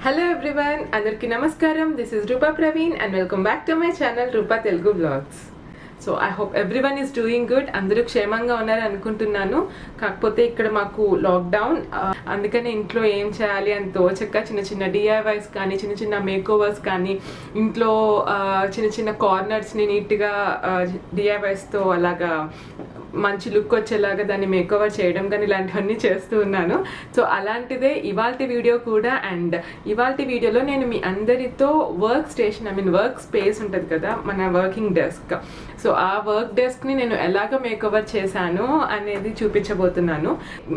Hello everyone, Andarki Namaskaram. This is Rupa Praveen and welcome back to my channel Rupa Telugu Vlogs. So I hope everyone is doing good. అందరూ క్షేమంగా ఉన్నారు అనుకుంటున్నాను. కాకపోతే ఇక్కడ మాకు lockdown, అందుకని ఇంట్లో ఏం చేయాలి అని తోచక్క చిన్న చిన్న డిఐవైస్ కానీ చిన్న చిన్న మేకోవర్స్ కానీ ఇంట్లో చిన్న చిన్న కార్నర్స్ని నీట్గా డిఐవైస్తో అలాగా మంచి లుక్ వచ్చేలాగా దాన్ని మేకోవర్ చేయడం కానీ ఇలాంటివన్నీ చేస్తూ ఉన్నాను. సో అలాంటిదే ఇవాల్టి వీడియో కూడా. అండ్ ఇవాల్టి వీడియోలో నేను మీ అందరితో వర్క్ స్టేషన్ వర్క్ స్పేస్ ఉంటుంది కదా, మన వర్కింగ్ డెస్క్. సో ఆ వర్క్ డెస్క్ని నేను ఎలాగ మేకోవర్ చేశాను అనేది చూపించబోతున్నాను.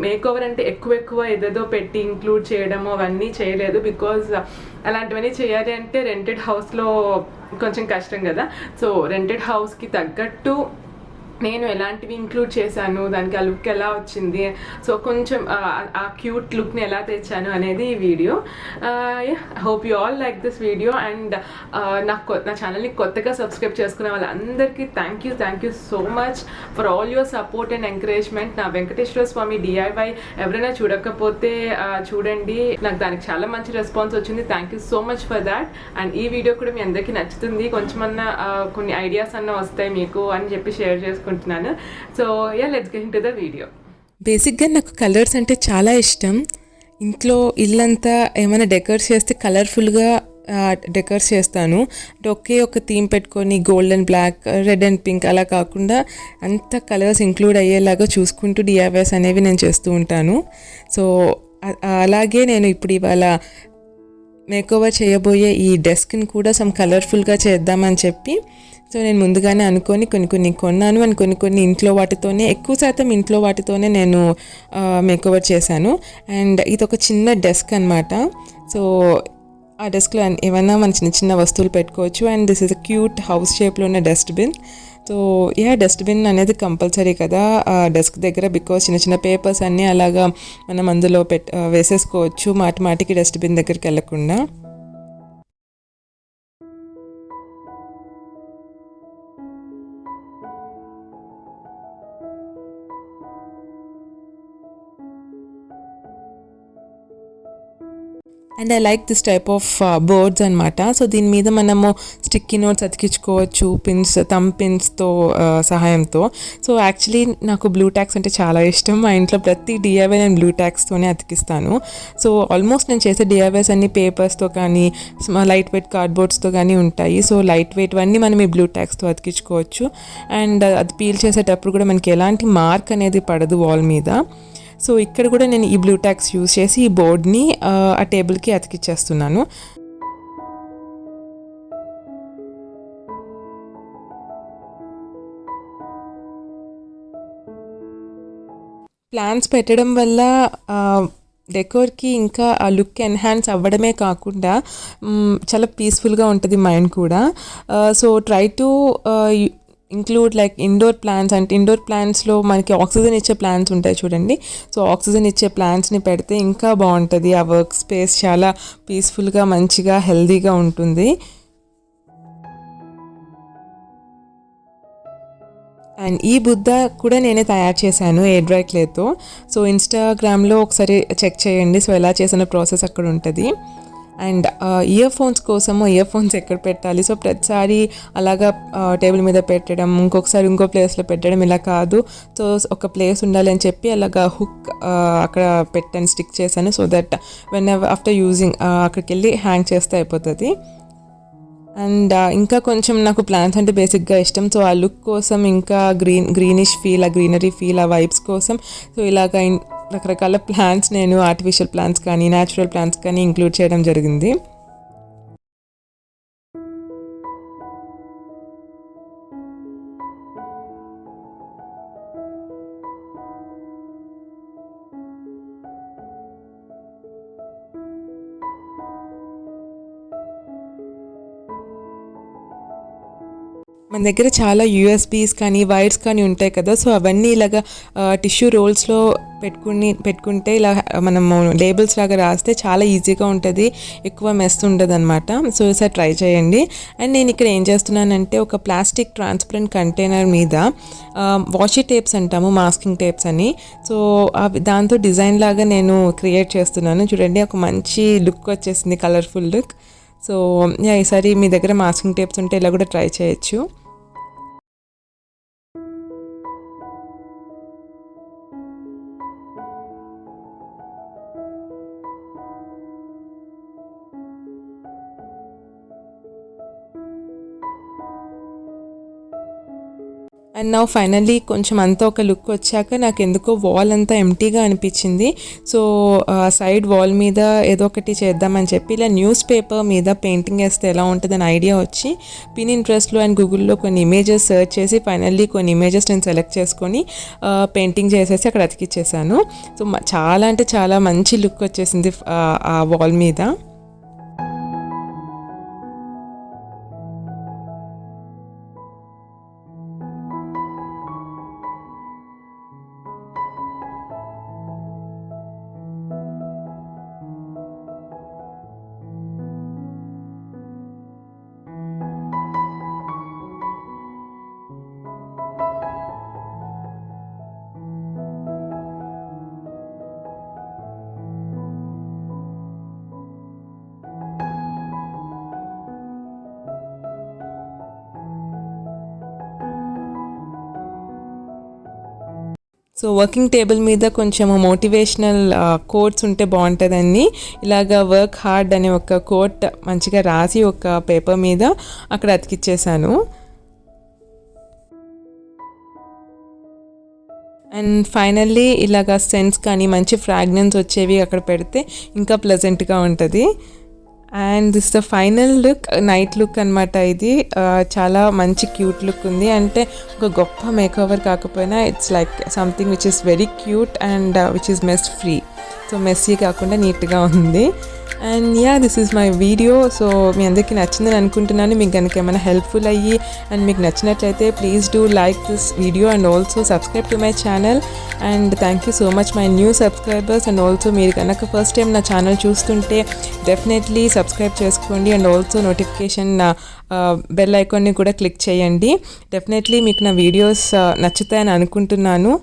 మేకోవర్ అంటే ఎక్కువ ఏదేదో పెట్టి ఇంక్లూడ్ చేయడము అవన్నీ చేయలేదు. బికాజ్ అలాంటివన్నీ చేయాలి అంటే రెంటెడ్ హౌస్లో కొంచెం కష్టం కదా. సో రెంటెడ్ హౌస్కి తగ్గట్టు నేను ఎలాంటివి ఇంక్లూడ్ చేశాను, దానికి ఆ లుక్ ఎలా వచ్చింది, సో కొంచెం ఆ క్యూట్ లుక్ని ఎలా తెచ్చాను అనేది ఈ video. Hope you all like this video. And నా ఛానల్ని కొత్తగా సబ్స్క్రైబ్ చేసుకున్న వాళ్ళందరికీ thank you so much for all your support and encouragement. నా వెంకటేశ్వర స్వామి డిఐవై ఎవరైనా చూడకపోతే చూడండి. నాకు దానికి చాలా మంచి రెస్పాన్స్ వచ్చింది. Thank you so much for that. And ఈ వీడియో కూడా మీ అందరికీ నచ్చుతుంది. కొంచెమన్నా కొన్ని ఐడియాస్ అన్న వస్తాయి మీకు అని చెప్పి షేర్ చేసుకుంటున్నాను. So let's get into the video. బేసిక్గా నాకు కలర్స్ అంటే చాలా ఇష్టం. ఇంట్లో ఇల్లంతా ఏమైనా డెకర్స్ చేస్తే కలర్ఫుల్గా డెకర్స్ చేస్తాను. అంటే ఒకే ఒక థీమ్ పెట్టుకొని gold and black, red and pink అలా కాకుండా అంత కలర్స్ ఇంక్లూడ్ అయ్యేలాగా చూసుకుంటూ డిఐవైస్ అనేవి నేను చేస్తూ ఉంటాను. సో అలాగే నేను ఇప్పుడు ఇవాళ మేకోవర్ చేయబోయే ఈ డెస్క్ని కూడా సమ్ కలర్ఫుల్గా చేద్దామని చెప్పి సో నేను ముందుగానే అనుకొని కొన్ని కొన్నాను. అండ్ కొన్ని ఇంట్లో వాటితోనే, ఎక్కువ శాతం ఇంట్లో వాటితోనే నేను మేకోవర్ చేశాను. అండ్ ఇది ఒక చిన్న డెస్క్ అనమాట. సో ఆ డెస్క్లో ఏమైనా మన చిన్న వస్తువులు పెట్టుకోవచ్చు. And this is a cute house షేప్లో ఉన్న డస్ట్బిన్. సో డస్ట్బిన్ అనేది కంపల్సరీ కదా ఆ డెస్క్ దగ్గర. బికాజ్ చిన్న పేపర్స్ అన్నీ అలాగా మనం అందులో వేసేసుకోవచ్చు మాటికి డస్ట్బిన్ దగ్గరికి వెళ్ళకుండా. And I like this type of boards అనమాట. సో దీని మీద మనము స్టిక్కీ నోట్స్ అతికించుకోవచ్చు థమ్ పిన్స్తో సహాయంతో. సో యాక్చువల్లీ నాకు బ్లూ ట్యాక్స్ అంటే చాలా ఇష్టం. మా ఇంట్లో ప్రతి డిఐవై నేను బ్లూ ట్యాక్స్తోనే అతికిస్తాను. సో ఆల్మోస్ట్ నేను చేసే డిఐవైస్ అన్ని పేపర్స్తో కానీ లైట్ వెయిట్ కార్డ్బోర్డ్స్తో కానీ ఉంటాయి. సో లైట్ వెయిట్ అన్నీ మనం ఈ బ్లూ ట్యాక్స్తో అతికించుకోవచ్చు. అండ్ అది పీల్ చేసేటప్పుడు కూడా మనకి ఎలాంటి మార్క్ అనేది పడదు వాల్ మీద. సో ఇక్కడ కూడా నేను ఈ బ్లూ ట్యాక్స్ యూజ్ చేసి ఈ బోర్డ్ని ఆ టేబుల్కి అతికిచ్చేస్తున్నాను. ప్లాంట్స్ పెట్టడం వల్ల డెకోర్కి ఇంకా ఆ లుక్ ఎన్హాన్స్ అవ్వడమే కాకుండా చాలా పీస్ఫుల్గా ఉంటుంది మైండ్ కూడా. So try to include like indoor plants. అంటే ఇండోర్ ప్లాంట్స్లో మనకి ఆక్సిజన్ ఇచ్చే ప్లాంట్స్ ఉంటాయి చూడండి. సో ఆక్సిజన్ ఇచ్చే ప్లాంట్స్ని పెడితే ఇంకా బాగుంటుంది. ఆ వర్క్ స్పేస్ చాలా పీస్ఫుల్గా మంచిగా హెల్దీగా ఉంటుంది. అండ్ ఈ బుద్ధ కూడా నేనే తయారు చేశాను ఎయిర్ డ్రై క్లేతో. సో ఇన్స్టాగ్రామ్లో ఒకసారి చెక్ చేయండి. సో ఎలా చేసిన ప్రాసెస్ అక్కడ ఉంటుంది. అండ్ ఇయర్ ఫోన్స్ ఎక్కడ పెట్టాలి, సో ప్రతిసారి అలాగా టేబుల్ మీద పెట్టడం, ఇంకొకసారి ఇంకో ప్లేస్లో పెట్టడం ఇలా కాదు. సో ఒక ప్లేస్ ఉండాలి అని చెప్పి అలాగా హుక్ అక్కడ పెట్టాను, స్టిక్ చేశాను. So that when after using అక్కడికి వెళ్ళి హ్యాంగ్ చేస్తే అయిపోతుంది. అండ్ ఇంకా కొంచెం నాకు ప్లాంట్స్ అంటే బేసిక్గా ఇష్టం. సో ఆ లుక్ కోసం ఇంకా గ్రీనిష్ ఫీల్, ఆ గ్రీనరీ ఫీల్, ఆ వైబ్స్ కోసం సో ఇలాగ రకరకాల ప్లాంట్స్ నేను ఆర్టిఫిషియల్ ప్లాంట్స్ కానీ న్యాచురల్ ప్లాంట్స్ కానీ ఇంక్లూడ్ చేయడం జరిగింది. మన దగ్గర చాలా యూఎస్బీస్ కానీ వైర్స్ కానీ ఉంటాయి కదా, సో అవన్నీ ఇలాగా టిష్యూ రోల్స్లో పెట్టుకుంటే ఇలా మనము లేబుల్స్ లాగా రాస్తే చాలా ఈజీగా ఉంటుంది, ఎక్కువ మెస్ ఉండదు అనమాట. సో ఈసారి ట్రై చేయండి. అండ్ నేను ఇక్కడ ఏం చేస్తున్నానంటే ఒక ప్లాస్టిక్ ట్రాన్స్పరెంట్ కంటైనర్ మీద వాషీ టేప్స్ అంటాము, మాస్కింగ్ టేప్స్ అని, సో దాంతో డిజైన్ లాగా నేను క్రియేట్ చేస్తున్నాను. చూడండి ఒక మంచి లుక్ వచ్చేసింది, కలర్ఫుల్ లుక్. సో ఈసారి మీ దగ్గర మాస్కింగ్ టేప్స్ ఉంటే ఇలా కూడా ట్రై చేయొచ్చు. అండ్ నా ఫైనల్లీ కొంచెం అంతా ఒక లుక్ వచ్చాక నాకు ఎందుకో వాల్ అంతా ఎంటీగా అనిపించింది. సో సైడ్ వాల్ మీద ఏదో ఒకటి చేద్దామని చెప్పి ఇలా న్యూస్ పేపర్ మీద పెయింటింగ్ వేస్తే ఎలా ఉంటుందని ఐడియా వచ్చి పిన్‌ఇంట్రెస్ట్లో అండ్ గూగుల్లో కొన్ని ఇమేజెస్ సెర్చ్ చేసి ఫైనల్లీ కొన్ని ఇమేజెస్ నేను సెలెక్ట్ చేసుకొని పెయింటింగ్ చేసేసి అక్కడ అతికిచ్చేసాను. సో చాలా అంటే చాలా మంచి లుక్ వచ్చేసింది ఆ వాల్ మీద. సో వర్కింగ్ టేబుల్ మీద కొంచెం మోటివేషనల్ కోట్స్ ఉంటే బాగుంటుందని ఇలాగ వర్క్ హార్డ్ అనే ఒక కోట్ మంచిగా రాసి ఒక పేపర్ మీద అక్కడ అతికిచ్చేసాను. అండ్ ఫైనల్లీ ఇలాగ సెంట్స్ కానీ మంచి ఫ్రాగ్రెన్స్ వచ్చేవి అక్కడ పెడితే ఇంకా ప్లెజెంట్గా ఉంటుంది. And this the final look, night look అనమాట ఇది. చాలా మంచి క్యూట్ లుక్ ఉంది. అంటే ఒక గొప్ప మేకోవర్ కాకపోయినా it's like something which is very cute and which is mess free. So messy కాకుండా నీట్గా ఉంది. And this is my video. So మీ అందరికీ నచ్చిందని అనుకుంటున్నాను. మీకు కనుక ఏమైనా హెల్ప్ఫుల్ అయ్యి అండ్ మీకు నచ్చినట్లయితే please do like this video and also subscribe to my channel. And thank you so much my new subscribers. And also మీరు కనుక ఫస్ట్ టైం నా ఛానల్ చూస్తుంటే డెఫినెట్లీ సబ్స్క్రైబ్ చేసుకోండి. అండ్ ఆల్సో నోటిఫికేషన్ బెల్ ఐకాన్ని కూడా click చేయండి. Definitely మీకు నా వీడియోస్ నచ్చుతాయని అనుకుంటున్నాను.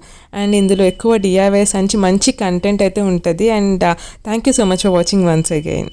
అండ్ ఇందులో ఎక్కువ డిఐవైస్ మంచి కంటెంట్ అయితే ఉంటుంది. And thank you so much for watching once again.